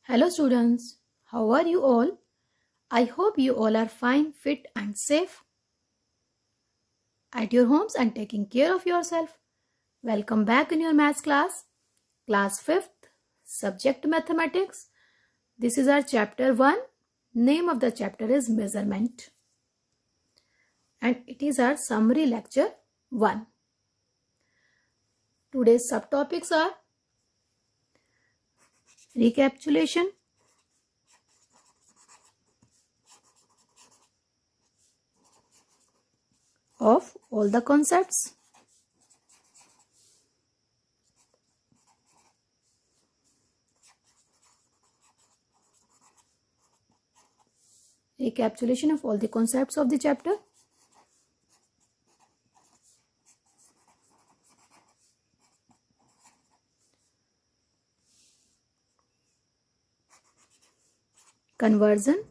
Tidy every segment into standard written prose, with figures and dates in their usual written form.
Hello students, how are you all? I hope you all are fine, fit and safe at your homes and taking care of yourself. Welcome back in your maths class 5th, subject mathematics. This is our chapter 1. Name of the chapter is measurement. And it is our summary lecture 1. Today's subtopics are recapitulation, of all the concepts, recapitulation of all the concepts of the chapter, conversion,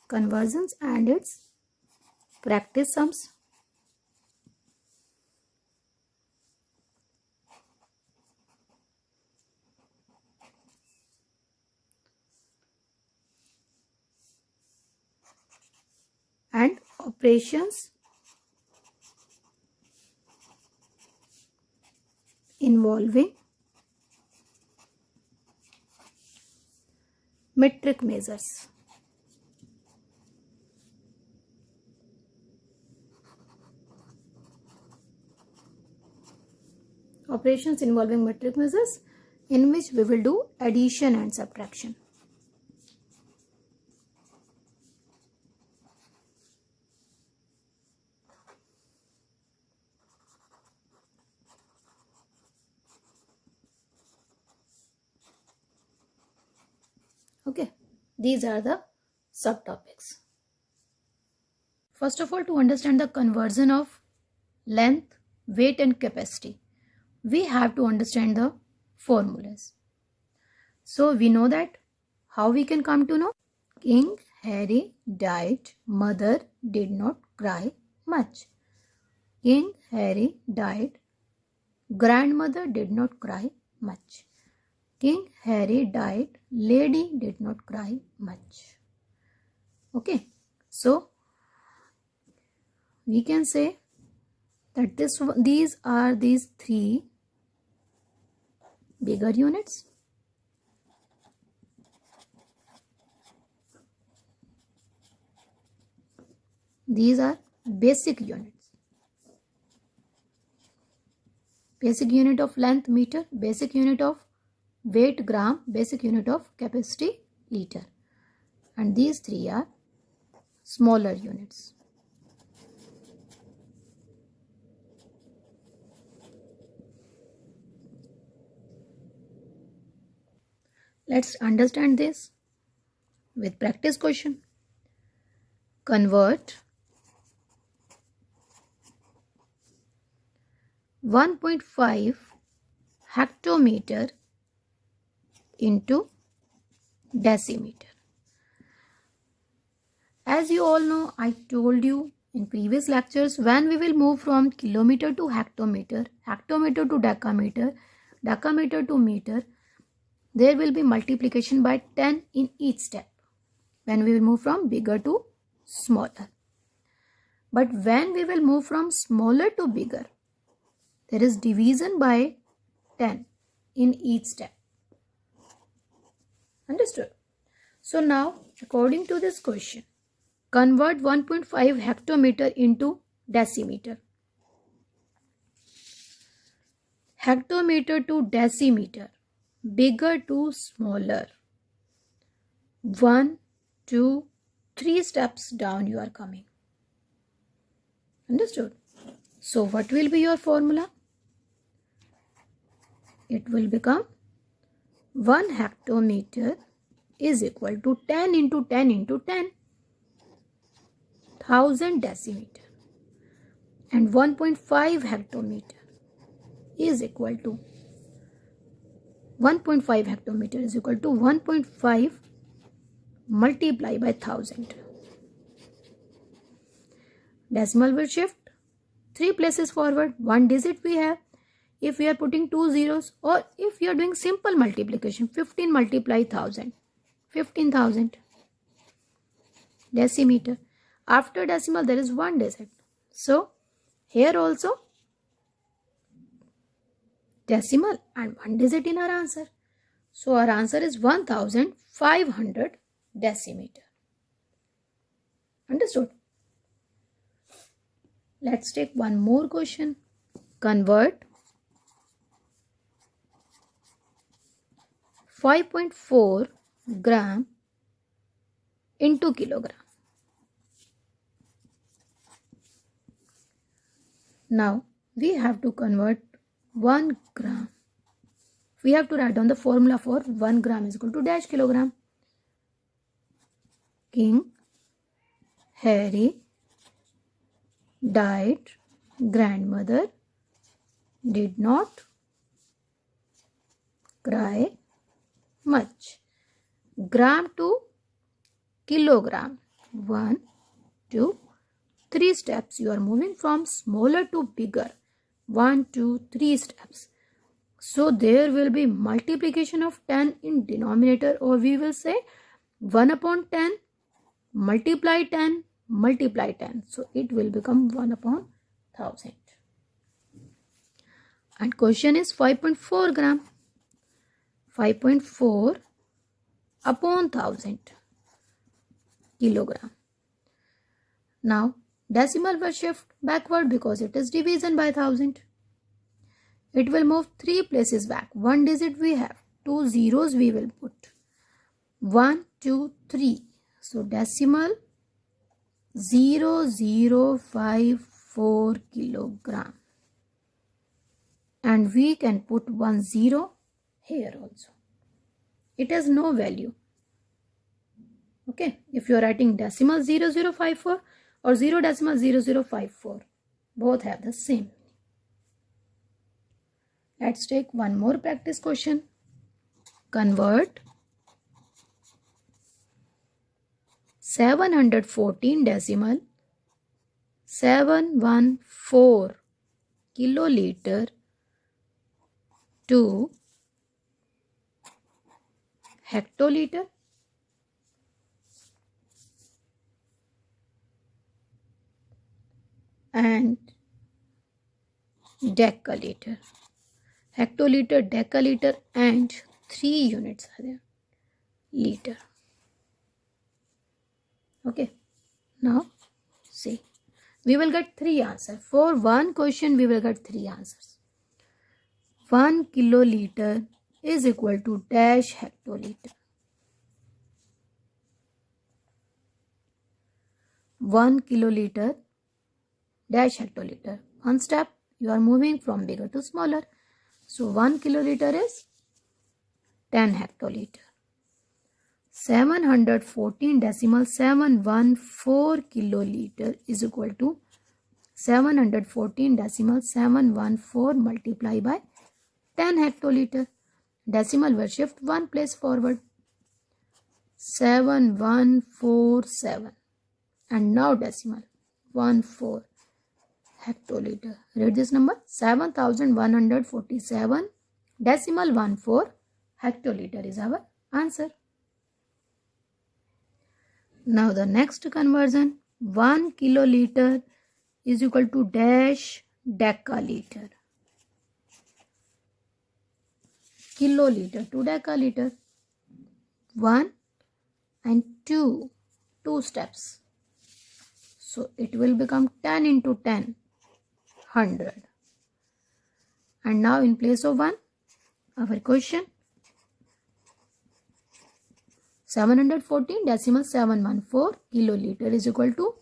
conversions and its practice sums, and operations involving metric measures. Operations involving metric measures in which we will do addition and subtraction. Okay, these are the subtopics. First of all, to understand the conversion of length, weight and capacity, we have to understand the formulas. So we know that how we can come to know. King Harry died, mother did not cry much. King Harry died, grandmother did not cry much. King Harry died, lady did not cry much. Okay, so we can say that these are these three bigger units. These are basic units. Basic unit of length meter, basic unit of weight gram, basic unit of capacity liter. And these three are smaller units. Let's understand this with practice question. Convert 1.5 hectometer into decimeter. As you all know, I told you in previous lectures, when we will move from kilometer to hectometer, hectometer to decameter, decameter to meter, there will be multiplication by 10 in each step when we will move from bigger to smaller. But when we will move from smaller to bigger, there is division by 10 in each step. Understood? So now, according to this question, convert 1.5 hectometer into decimeter. Hectometer to decimeter, bigger to smaller. 1, 2, 3 steps down you are coming. Understood? So what will be your formula? It will become 1 hectometer is equal to 10 into 10 into 10. 1000 decimeter. And 1.5 hectometer is equal to 1.5 hectometer is equal to 1.5 multiply by 1000. decimal will shift 3 places forward. 1 digit we have. If we are putting 2 zeros, or if we are doing simple multiplication, 15 multiply 1000, 15,000 decimeter. After decimal there is 1 digit. So here also decimal and 1 digit in our answer. So our answer is 1500 decimeter. Understood? Let's take one more question. Convert 5.4 gram into kilogram. Now we have to convert 1 gram. We have to write down the formula for 1 gram is equal to dash kilogram. King Harry died. Grandmother did not cry much. Gram to kilogram. 1, 2, 3 steps. You are moving from smaller to bigger. 1, 2, 3 steps. So there will be multiplication of 10 in denominator, or we will say 1 upon 10 multiply 10 multiply 10. So it will become 1 upon 1000. And question is 5.4 gram. 5.4 upon 1000 kilogram. Now decimal will shift backward because it is division by 1000. It will move 3 places back. 1 digit we have. 2 zeros we will put. 1, 2, 3. So decimal 0054 kilogram. And we can put 1 zero here also. It has no value. Okay. If you are writing decimal 0054 or 0.0054, both have the same. Let's take one more practice question. Convert 714 decimal 714 kiloliter to hectoliter. And decaliter. Hectoliter, decaliter, and 3 units are there. Liter. Okay. Now see. We will get 3 answers. For one question we will get 3 answers. 1 kiloliter is equal to dash hectoliter. 1 kiloliter dash hectoliter. One step, you are moving from bigger to smaller. So 1 kiloliter is 10 hectoliter. 714 decimal 714 kiloliter is equal to 714 decimal 714 multiply by 10 hectoliter. Decimal will shift 1 place forward. 7147. And now decimal 14 hectoliter. Read this number. 7147 decimal 14 hectoliter is our answer. Now the next conversion. 1 kiloliter is equal to dash decaliter. Kiloliter to decaliter. 1 and 2. 2 steps. So it will become 10 into 10. 100. And now in place of 1, our question. 714 decimal 714 kiloliter is equal to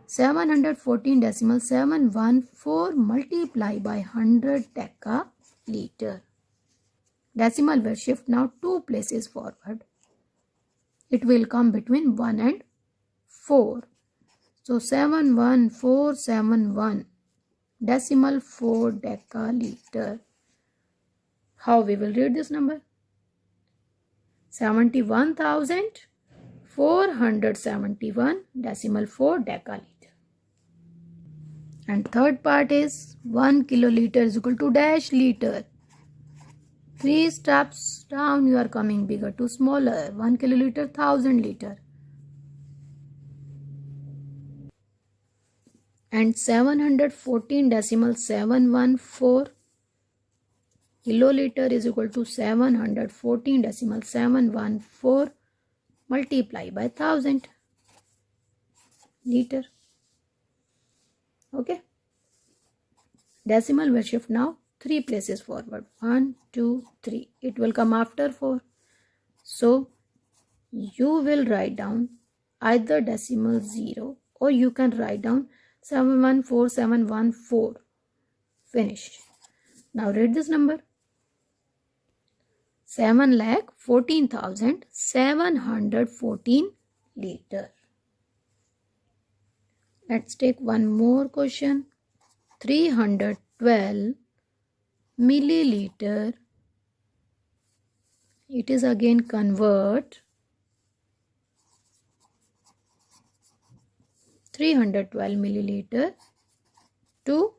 714 decimal 714 multiply by 100 decaliter. Decimal will shift now 2 places forward. It will come between 1 and 4. So 71471 decimal 4 decaliter. How we will read this number? 71,471 decimal 4 decaliter. And third part is 1 kiloliter is equal to dash liter. 3 steps down you are coming bigger to smaller. 1 kiloliter, 1000 liter. And 714.714 kiloliter is equal to 714.714 multiply by 1000 liter. Okay. Decimal will shift now 3 places forward. 1, 2, 3. It will come after 4. So you will write down either decimal 0 or you can write down 714714. Finish. Now read this number. 7,14,714 liter. Let's take one more question. 312 milliliter. It is again convert 312 milliliter to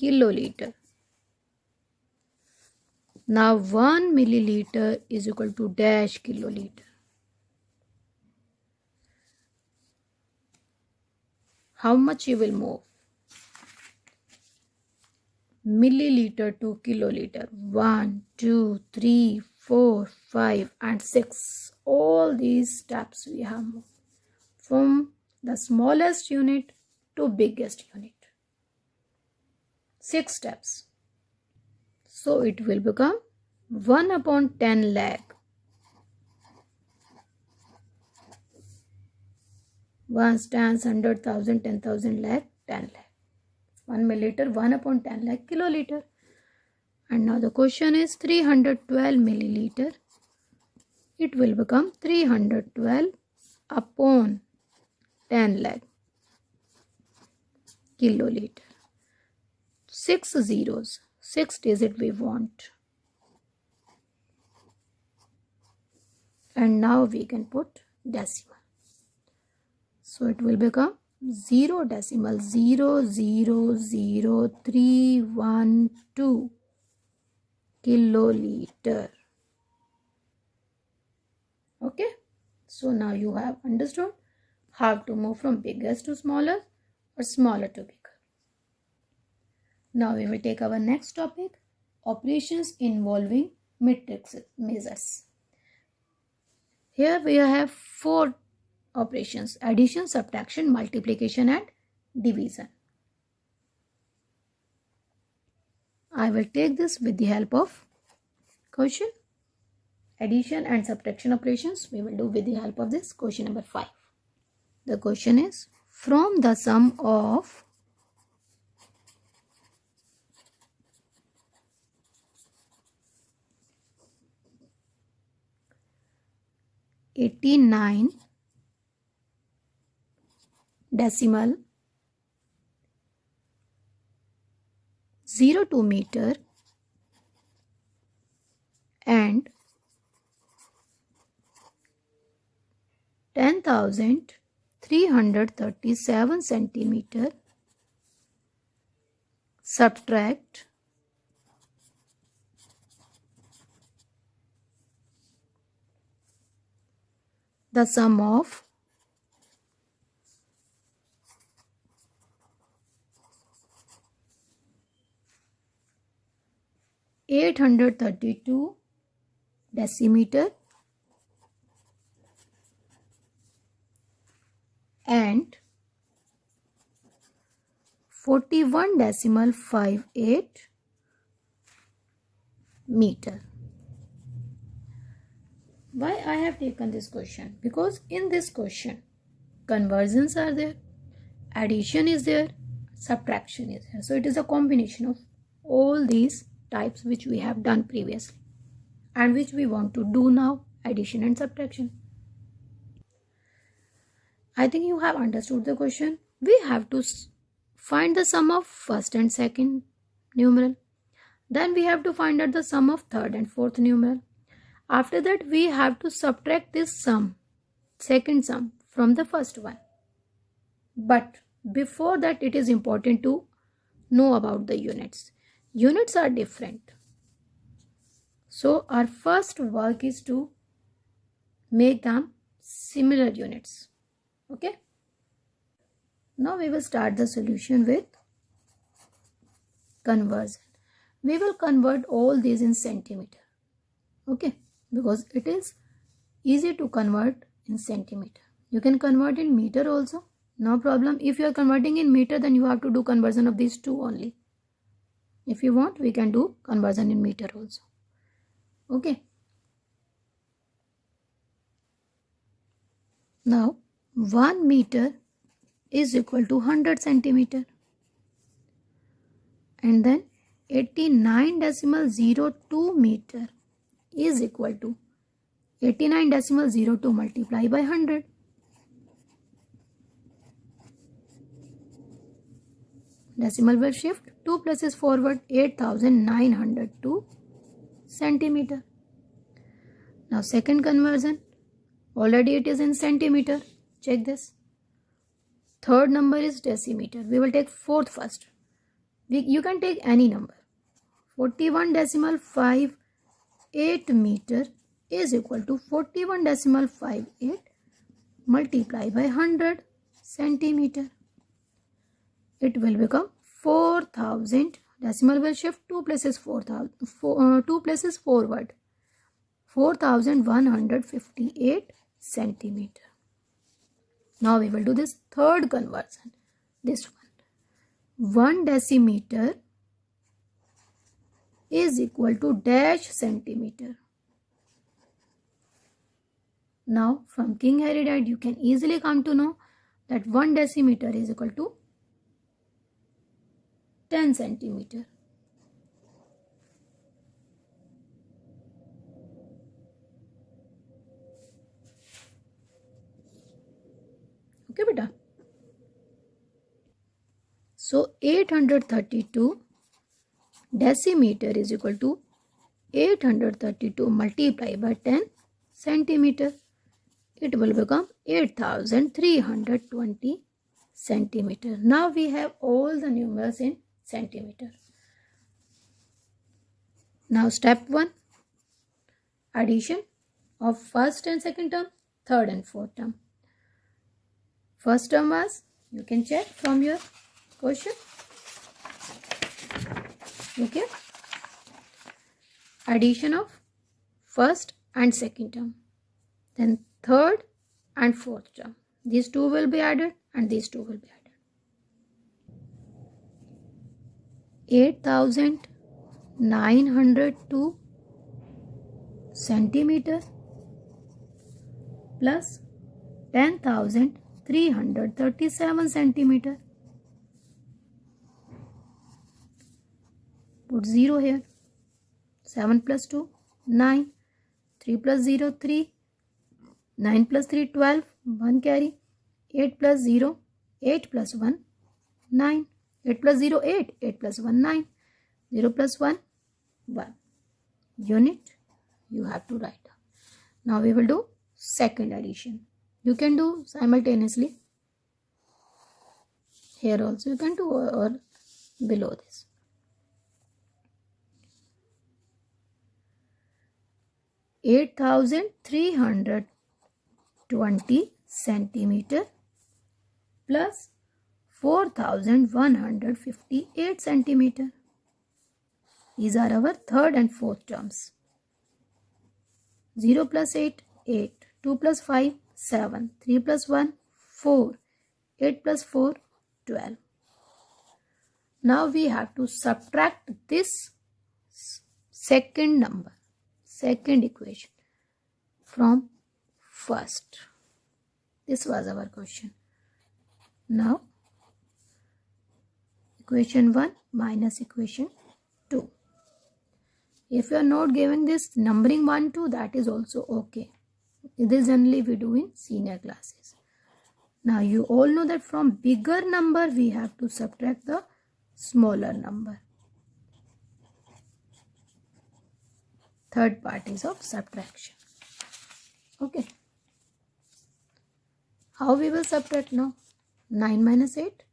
kiloliter. Now 1 milliliter is equal to dash kiloliter. How much you will move? Milliliter to kiloliter. 1, 2, 3, 4, 5 and 6. All these steps we have moved from the smallest unit to biggest unit. 6 steps. So it will become 1 upon 10 lakh. 1 stands 100,000, 10,000 lakh, 10 lakh. 1 milliliter, 1 upon 10 lakh kiloliter. And now the question is 312 milliliter. It will become 312 upon 10 lakh kiloliter. 6 zeros. 6 digit we want. And now we can put decimal. So it will become 0.0000312 kiloliter. Okay. So now you have understood how to move from biggest to smaller or smaller to bigger. Now we will take our next topic, operations involving matrix measures. Here we have 4 operations: addition, subtraction, multiplication and division. I will take this with the help of question. Addition and subtraction operations we will do with the help of this question number 5. The question is, from the sum of 89 decimal 02 meter and 10,337 centimeter, subtract the sum of 832 decimeter and 41.58 meter. Why I have taken this question? Because in this question conversions are there, addition is there, subtraction is there. So it is a combination of all these types which we have done previously and which we want to do now, addition and subtraction. I think you have understood the question. We have to find the sum of first and second numeral. Then we have to find out the sum of third and fourth numeral. After that we have to subtract this sum, second sum, from the first one. But before that it is important to know about the units. Units are different. So our first work is to make them similar units. Okay. Now we will start the solution with conversion. We will convert all these in centimeter. Okay. Because it is easy to convert in centimeter. You can convert in meter also. No problem. If you are converting in meter, then you have to do conversion of these two only. If you want, we can do conversion in meter also. Okay. Now 1 meter is equal to 100 centimeter. And then 89.02 meter is equal to 89.02 multiplied by 100. Decimal will shift, 2 places forward, 8,902 centimeter. Now second conversion, already it is in centimeter. Check this. Third number is decimeter. We will take fourth first. You can take any number. 41.58 meter is equal to 41.58 multiplied by 100 centimeter. It will become 4,000. Decimal will shift, 2 places forward. 4,158 centimeter. Now we will do this third conversion. This one. 1 decimeter is equal to dash centimeter. Now from King Harry Dad you can easily come to know that 1 decimeter is equal to 10 centimeter. Okay, beta. So 832 decimeter is equal to 832 multiplied by 10 centimeter. It will become 8,320 centimeter. Now we have all the numerals in centimeter. Now step 1, addition of first and second term, third and fourth term. First term was, you can check from your question. Okay. Addition of first and second term. Then third and fourth term. These two will be added and these two will be added. 8,902 centimeter plus 10,337 centimeter. Put 0 here. 7 plus 2, 9. 3 plus 0, 3. 9 plus 3, 12. 1 carry. 8 plus 0, 8 plus 1, 9. 8 plus 0, 8. 8 plus 1, 9. 0 plus 1, 1. Unit you have to write. Now we will do second addition. You can do simultaneously. Here also you can do or below this. 8,320 centimeter plus 4,158 centimeter. These are our third and fourth terms. 0 plus 8, 8. 2 plus 5, 7. 3 plus 1, 4. 8 plus 4, 12. Now we have to subtract this second number, second equation from first. This was our question. Now equation 1 minus equation 2. If you are not giving this numbering 1, 2, that is also okay. This generally we do in senior classes. Now you all know that from bigger number we have to subtract the smaller number. Third part is of subtraction. Okay. How we will subtract now? 9 minus 8,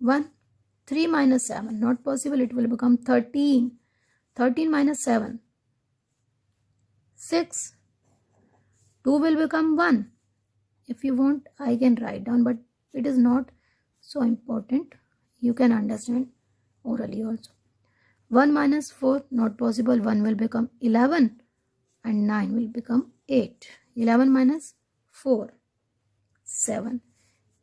1. 3 minus 7. Not possible. It will become 13. 13 minus 7. 6. 2 will become 1. If you want, I can write down, but it is not so important. You can understand orally also. 1 minus 4. Not possible. 1 will become 11 and 9 will become 8. 11 minus 4. 7.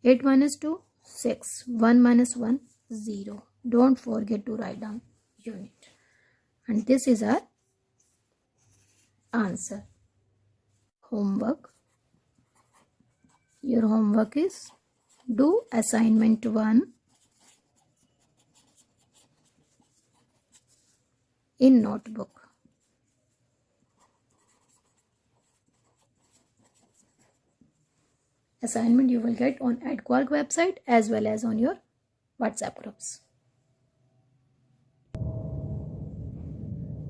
8 minus 2. 6. 1 minus 1. 0. Don't forget to write down unit. And this is our answer. Homework. Your homework is do assignment 1 in notebook. Assignment you will get on EdQuark website as well as on your WhatsApp groups.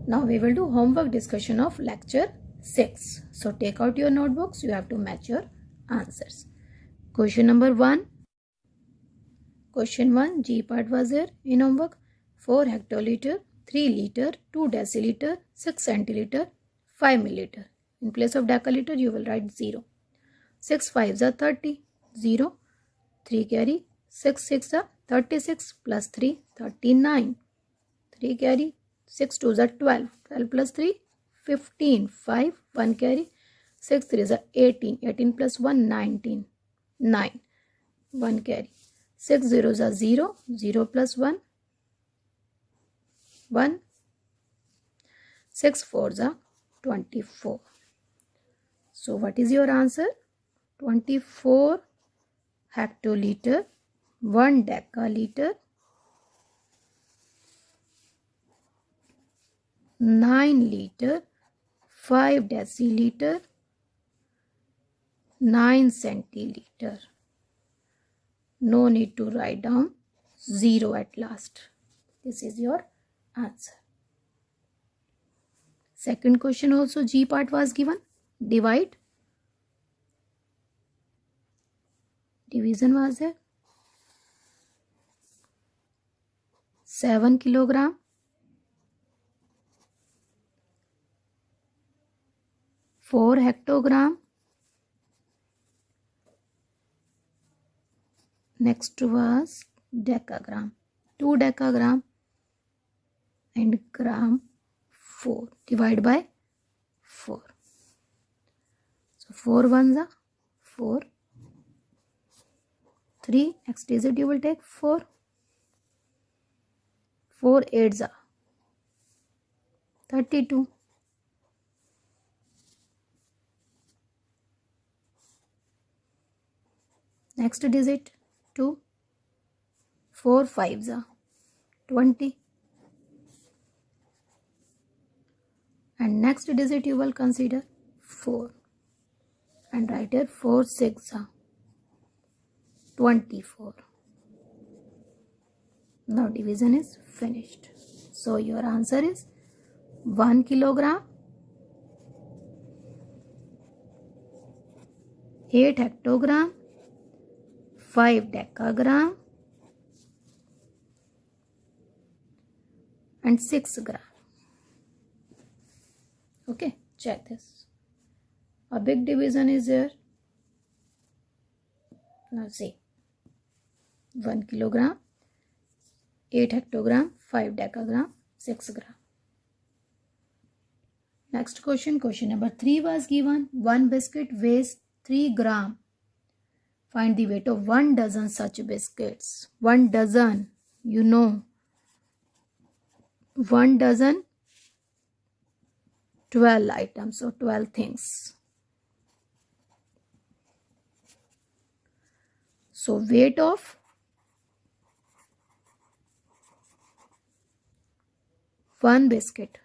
Now we will do homework discussion of lecture 6. So take out your notebooks. You have to match your answers. Question number 1. Question 1, G part was there in homework. 4 hectoliter, 3 liter, 2 deciliter, 6 centiliter, 5 milliliter. In place of deciliter, you will write 0. 6 5s are 30. 0. 3 carry. 6 6 are 36 plus 3, 39. 3 carry. 6 2s are 12. 12 plus 3, 15. 5, 1 carry. 6 3s are 18. 18 plus 1, 19. 9. 1 carry. 6 zeros are 0. 0 plus 1, 1. 6 4s are 24. So what is your answer? 24 hectoliter, 1 decaliter, 9 liter, 5 deciliter, 9 centiliter. No need to write down 0 at last. This is your answer. Second question also G part was given. Divide. Division was there. 7 kilogram. 4 hectogram. Next was decagram. 2 decagram and gram 4. Divide by 4. So 4 ones are 4. 3. Next digit you will take 4. 4 8s are 32. Next digit 2. 4 5s are 20. And next digit you will consider 4. And write here 4 6 are 24. Now division is finished. So your answer is 1 kilogram, 8 hectogram, 5 decagram and 6 gram. Okay, check this. A big division is there. Now see. 1 kilogram, 8 hectogram, 5 decagram, 6 gram. Next question, question number 3 was given. 1 biscuit weighs 3 gram. Find the weight of 1 dozen such biscuits. 1 dozen, you know. 1 dozen, 12 items or 12 things. So weight of 1 biscuit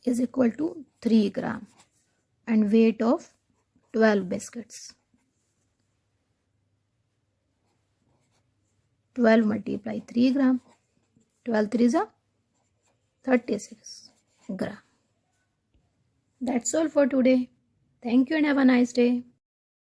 is equal to 3 gram and weight of 12 biscuits. 12 multiply 3 gram. 12 3s are 36 gram. That's all for today. Thank you and have a nice day.